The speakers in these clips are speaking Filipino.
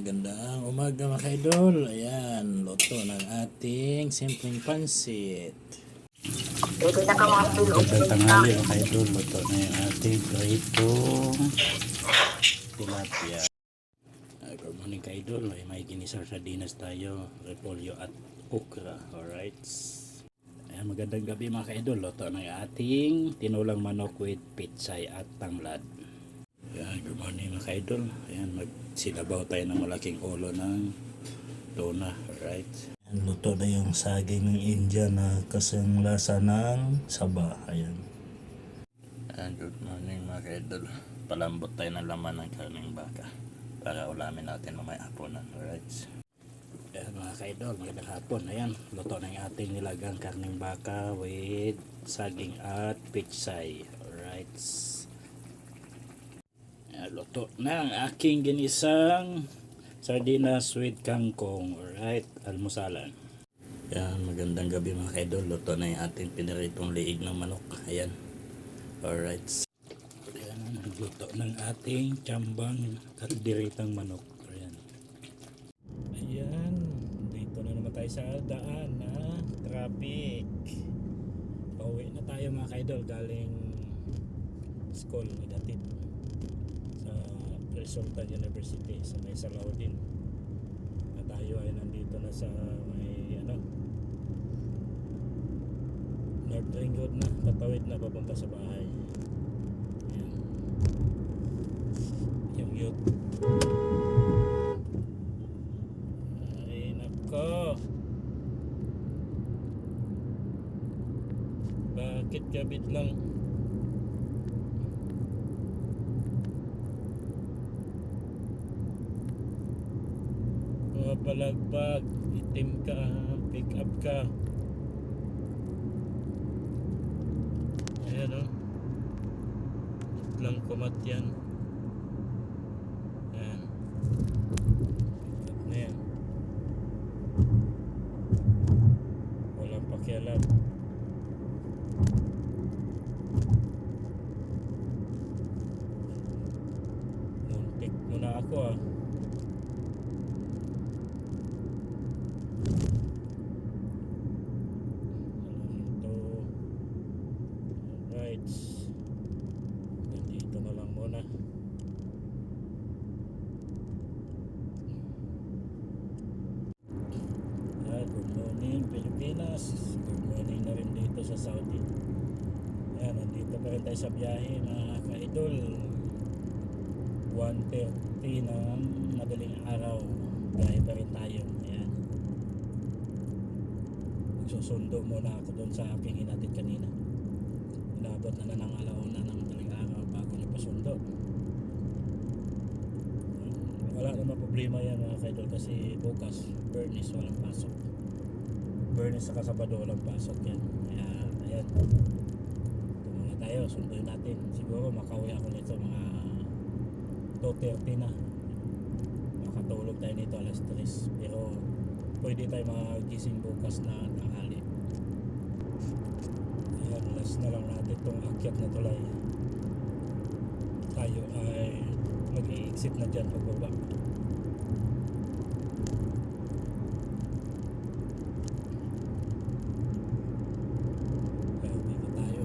Magandang umaga mga kaidol. Ayan, luto ng ating simpleng pansit. Magandang tanghali mga kaidol. Luto na yung ating pritong tilapia. Good morning kaidol. May ginisar sardinas tayo, repolyo at okra. Alright. Ayan, magandang gabi mga kaidol. Luto ng ating tinulang manok with pitsay at tanglad. Ayan, good morning mga kaidol. Ayan, magsilabaw tayo ng malaking ulo ng tuna. Alright. Ayan, luto na yung saging ng India na kasing lasa ng saba. Ayan. Ayan, good morning mga kaidol. Palambot tayo ng laman ng karning baka para ulamin natin mamaya haponan. Alright. Ayan mga kaidol, magandang hapon. Ayan, luto na yung ating nilagang karning baka with saging at pitsay. Alright. Luto na ang aking ginisang sardinas with kangkong. Alright, almusalan. Yan, magandang gabi mga kaidol. Luto na yung ating pinaritong liig ng manok. Ayan. Alright. Ayan, luto ng ating tsambang kalderitang manok. Ayan. Ayan, dito na naman tayo sa daan na traffic. Pauwi na tayo mga kaidol galing school idatid Sultan University sa may Salaudin. At tayo ay nandito na sa may North Ring Road na, patawid na papunta sa bahay. Ayan. Yung youth. Ay nako, bakit kabit lang? Palagbag, itim ka, pick up ka. Ayan o, lang kumat yan. Ayan, pick up na yan, walang pakialam. Muntik muna ako Nandito na lang muna. Good morning Pilipinas. Good morning na rin dito sa Saudi. Ayan, nandito pa rin tayo sa biyahe mga kaidol. 1:30 ng madaling araw. Biyahe pa rin tayo. Ayan, susundo muna ako doon sa aking hinatid kanina. Inabot na ng alauna ng madaling araw bago niya pasundo. Wala naman problema yan mga kaidol kasi bukas Bernice walang pasok. Bernice sa Sabado walang pasok yan. Ayan, ito muna tayo, sunduin natin. Siguro makauwi ako nito mga 2:30 na. Makatulog tayo nito alas 3. Pero pwede tayo magising bukas na tanghali. Ayan, last na lang natin itong akyat na tulay. Tayo ay mag-i-exit na dyan pagbaba. Kaya dito tayo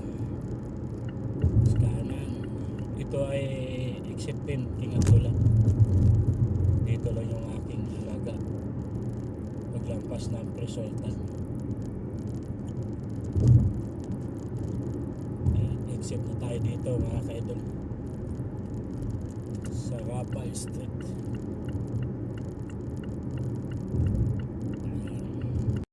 sa kanan. Ito ay exit 10 King Abdullah. Dito lang yung aking alaga paglampas ng Presultan. Exit na tayo dito mga kaidol sa Rapal Street.